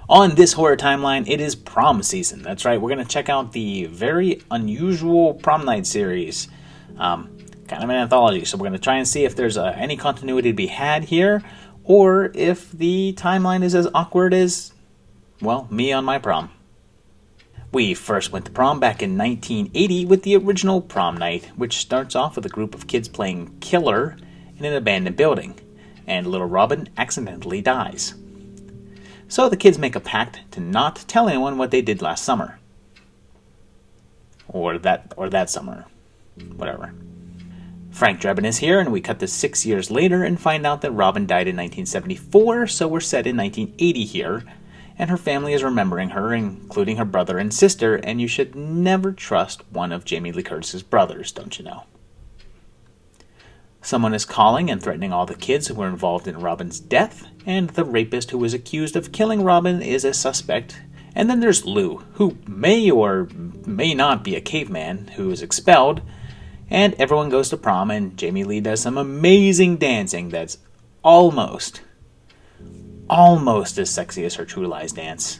On this horror timeline, it is prom season. That's right, we're going to check out the very unusual Prom Night series. Kind of an anthology, so we're going to try and see if there's any continuity to be had here, or if the timeline is as awkward as, well, me on my prom. We first went to prom back in 1980 with the original Prom Night, which starts off with a group of kids playing killer in an abandoned building, and little Robin accidentally dies. So the kids make a pact to not tell anyone what they did last summer. Or that summer. Whatever. Frank Drebin is here, and we cut to 6 years later and find out that Robin died in 1974, so we're set in 1980 here, and her family is remembering her, including her brother and sister, and you should never trust one of Jamie Lee Curtis's brothers, don't you know? Someone is calling and threatening all the kids who were involved in Robin's death, and the rapist who was accused of killing Robin is a suspect. And then there's Lou, who may or may not be a caveman, who is expelled, and everyone goes to prom, and Jamie Lee does some amazing dancing that's almost as sexy as her True Lies dance.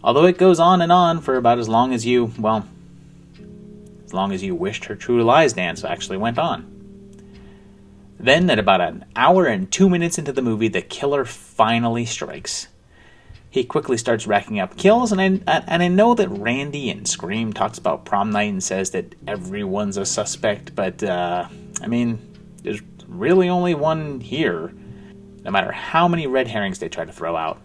Although it goes on and on for about as long as you wished her True Lies dance actually went on. Then, at about an hour and 2 minutes into the movie, the killer finally strikes. He quickly starts racking up kills, and I know that Randy in Scream talks about prom night and says that everyone's a suspect, but, there's really only one here, no matter how many red herrings they try to throw out.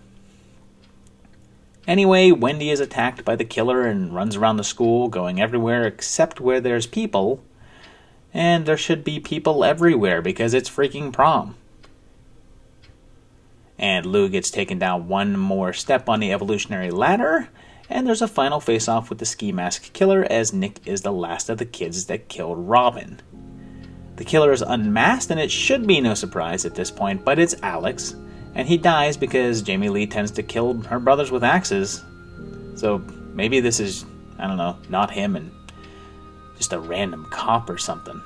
Anyway, Wendy is attacked by the killer and runs around the school, going everywhere except where there's people. And there should be people everywhere because it's freaking prom. And Lou gets taken down one more step on the evolutionary ladder, and there's a final face-off with the ski mask killer as Nick is the last of the kids that killed Robin. The killer is unmasked, and it should be no surprise at this point, but it's Alex, and he dies because Jamie Lee tends to kill her brothers with axes. So maybe this is, not him and just a random cop or something.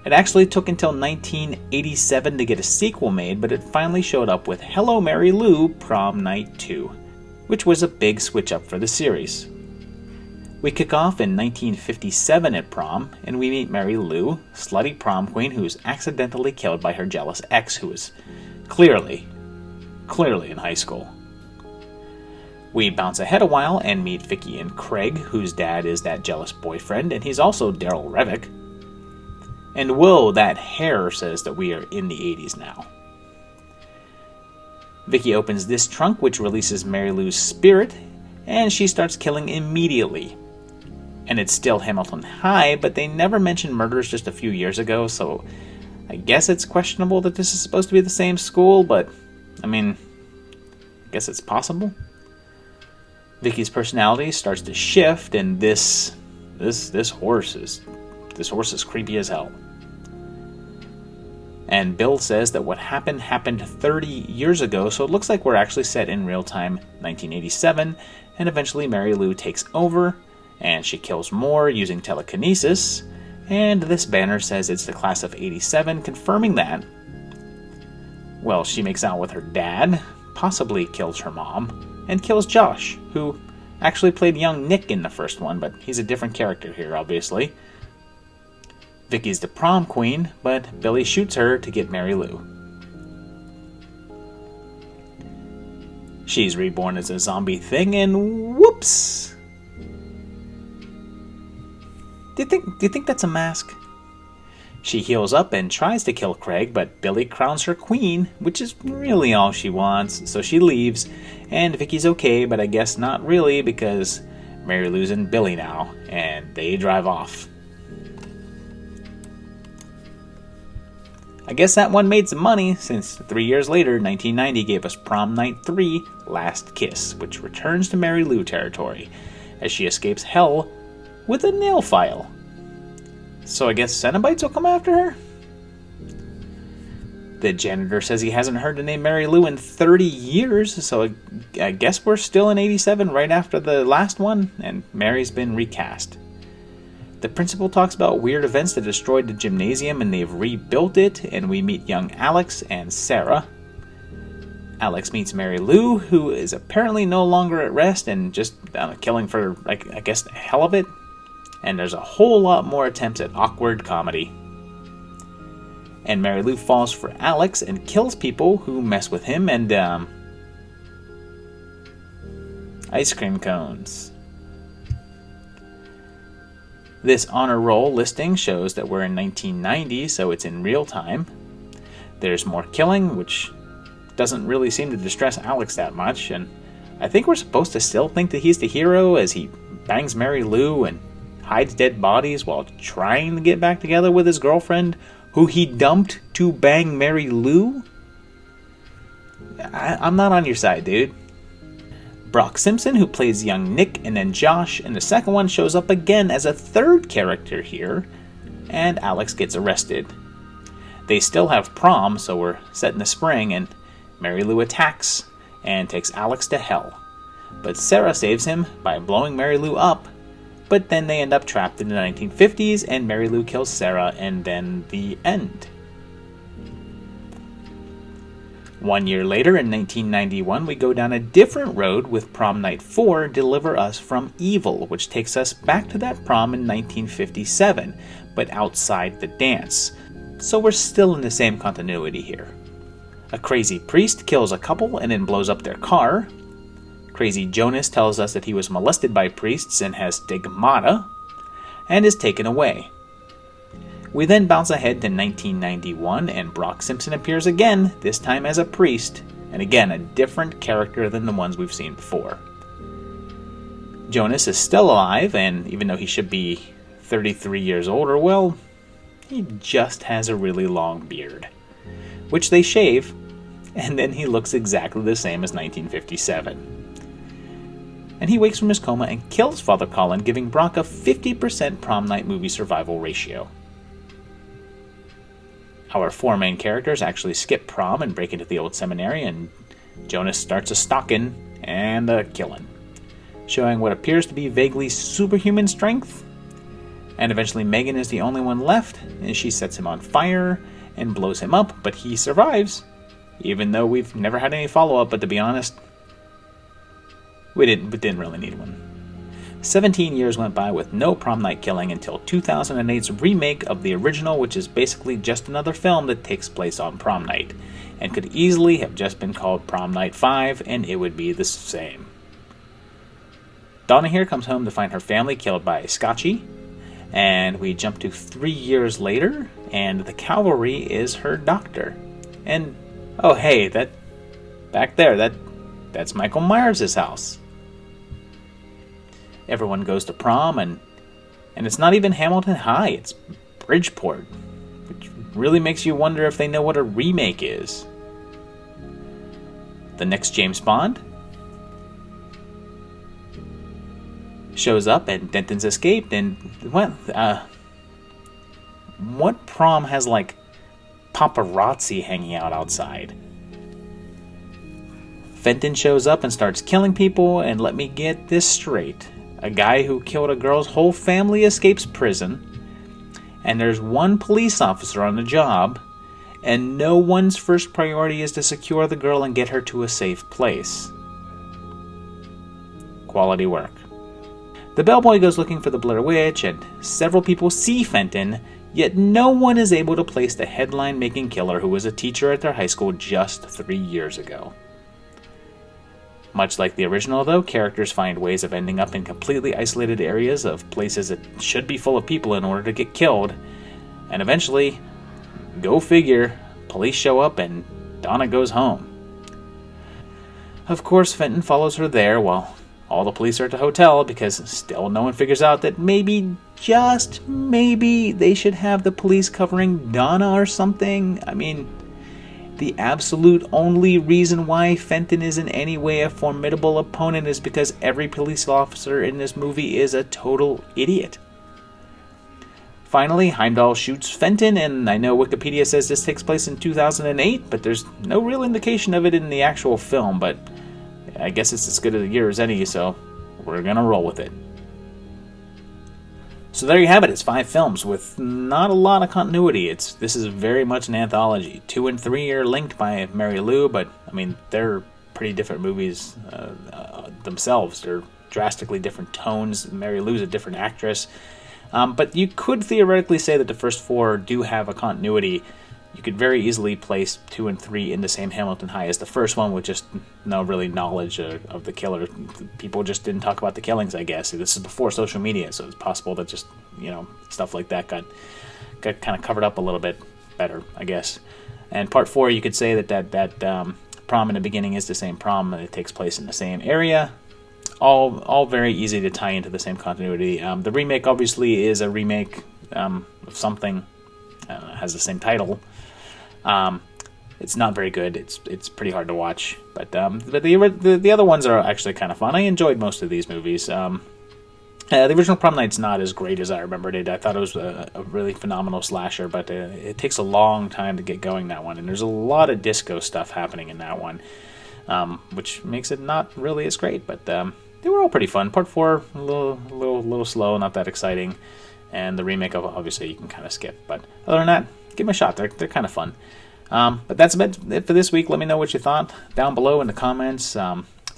It actually took until 1987 to get a sequel made, but it finally showed up with Hello Mary Lou Prom Night 2, which was a big switch up for the series. We kick off in 1957 at prom, and we meet Mary Lou, slutty prom queen who's accidentally killed by her jealous ex who is clearly in high school. We bounce ahead a while and meet Vicky and Craig, whose dad is that jealous boyfriend, and he's also Daryl Revick. And whoa, that hair says that we are in the 80s now. Vicky opens this trunk, which releases Mary Lou's spirit, and she starts killing immediately. And it's still Hamilton High, but they never mentioned murders just a few years ago, so I guess it's questionable that this is supposed to be the same school, but, I guess it's possible. Vicky's personality starts to shift, and this horse is creepy as hell. And Bill says that what happened 30 years ago, so it looks like we're actually set in real time 1987, and eventually Mary Lou takes over, and she kills more using telekinesis, and this banner says it's the class of 87, confirming that. Well, she makes out with her dad, possibly kills her mom, and kills Josh, who actually played young Nick in the first one, but he's a different character here, obviously. Vicky's the prom queen, but Billy shoots her to get Mary Lou. She's reborn as a zombie thing, and whoops! Do you think that's a mask? She heals up and tries to kill Craig, but Billy crowns her queen, which is really all she wants, so she leaves, and Vicky's okay, but I guess not really, because Mary Lou's and Billy now, and they drive off. I guess that one made some money, since 3 years later, 1990 gave us Prom Night 3, Last Kiss, which returns to Mary Lou territory, as she escapes hell with a nail file. So I guess Cenobites will come after her? The janitor says he hasn't heard the name Mary Lou in 30 years, so I guess we're still in 87 right after the last one, and Mary's been recast. The principal talks about weird events that destroyed the gymnasium and they've rebuilt it, and we meet young Alex and Sarah. Alex meets Mary Lou, who is apparently no longer at rest and just killing for, I guess, the hell of it. And there's a whole lot more attempts at awkward comedy. And Mary Lou falls for Alex and kills people who mess with him and, ice cream cones. This honor roll listing shows that we're in 1990, so it's in real time. There's more killing, which doesn't really seem to distress Alex that much, and I think we're supposed to still think that he's the hero as he bangs Mary Lou and hides dead bodies while trying to get back together with his girlfriend, who he dumped to bang Mary Lou? I'm not on your side, dude. Brock Simpson, who plays young Nick and then Josh in the second one, shows up again as a third character here, and Alex gets arrested. They still have prom, so we're set in the spring, and Mary Lou attacks and takes Alex to hell. But Sarah saves him by blowing Mary Lou up, but then they end up trapped in the 1950s, and Mary Lou kills Sarah, and then the end. 1 year later, in 1991, we go down a different road with Prom Night 4, Deliver Us from Evil, which takes us back to that prom in 1957, but outside the dance. So we're still in the same continuity here. A crazy priest kills a couple and then blows up their car. Crazy Jonas tells us that he was molested by priests and has stigmata, and is taken away. We then bounce ahead to 1991, and Brock Simpson appears again, this time as a priest, and again a different character than the ones we've seen before. Jonas is still alive, and even though he should be 33 years older, well, he just has a really long beard, which they shave, and then he looks exactly the same as 1957. And he wakes from his coma and kills Father Colin, giving Brock a 50% prom night movie survival ratio. Our four main characters actually skip prom and break into the old seminary, and Jonas starts a stalking and a killing, showing what appears to be vaguely superhuman strength. And eventually Megan is the only one left, and she sets him on fire and blows him up, but he survives, even though we've never had any follow-up, but to be honest, we didn't really need one. 17 years went by with no prom night killing until 2008's remake of the original, which is basically just another film that takes place on prom night, and could easily have just been called Prom Night 5, and it would be the same. Donna here comes home to find her family killed by Scotchy, and we jump to 3 years later, and the cavalry is her doctor. And, oh hey, that back there, that's Michael Myers' house. Everyone goes to prom, and it's not even Hamilton High, it's Bridgeport, which really makes you wonder if they know what a remake is. The next James Bond shows up, and Denton's escaped, and what prom has, like, paparazzi hanging out outside? Fenton shows up and starts killing people, and let me get this straight. A guy who killed a girl's whole family escapes prison, and there's one police officer on the job, and no one's first priority is to secure the girl and get her to a safe place. Quality work. The bellboy goes looking for the Blair Witch, and several people see Fenton, yet no one is able to place the headline-making killer who was a teacher at their high school just 3 years ago. Much like the original, though, characters find ways of ending up in completely isolated areas of places that should be full of people in order to get killed, and eventually, go figure, police show up and Donna goes home. Of course, Fenton follows her there while all the police are at the hotel, because still no one figures out that maybe, just maybe, they should have the police covering Donna or something. I mean, the absolute only reason why Fenton is in any way a formidable opponent is because every police officer in this movie is a total idiot. Finally, Heimdall shoots Fenton, and I know Wikipedia says this takes place in 2008, but there's no real indication of it in the actual film, but I guess it's as good a year as any, so we're gonna roll with it. So there you have it. It's 5 films with not a lot of continuity. This is very much an anthology. 2 and 3 are linked by Mary Lou, but I mean they're pretty different movies themselves. They're drastically different tones. Mary Lou's a different actress, but you could theoretically say that the first 4 do have a continuity. You could very easily place 2 and 3 in the same Hamilton High as the first one, with just no really knowledge of the killer. People just didn't talk about the killings, I guess. This is before social media, so it's possible that just, stuff like that got kind of covered up a little bit better, I guess. And part 4, you could say that prom in the beginning is the same prom, and it takes place in the same area. All very easy to tie into the same continuity. The remake obviously is a remake of something, has the same title. It's not very good. It's pretty hard to watch, but the other ones are actually kind of fun. I enjoyed most of these movies. The original Prom Night's not as great as I remembered it. I thought it was a really phenomenal slasher, but it takes a long time to get going, that one, and there's a lot of disco stuff happening in that one, which makes it not really as great. But they were all pretty fun. Part 4 a little slow, not that exciting, and the remake of obviously you can kind of skip. But other than that, give them a shot. They're kind of fun. But that's about it for this week. Let me know what you thought down below in the comments.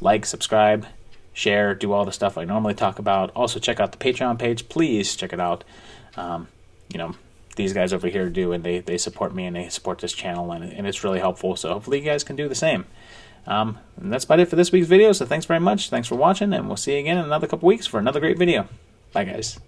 Like, subscribe, share, do all the stuff I normally talk about. Also, check out the Patreon page. Please check it out. These guys over here do, and they support me, and they support this channel, and it's really helpful. So hopefully you guys can do the same. And that's about it for this week's video. So thanks very much. Thanks for watching, and we'll see you again in another couple weeks for another great video. Bye, guys.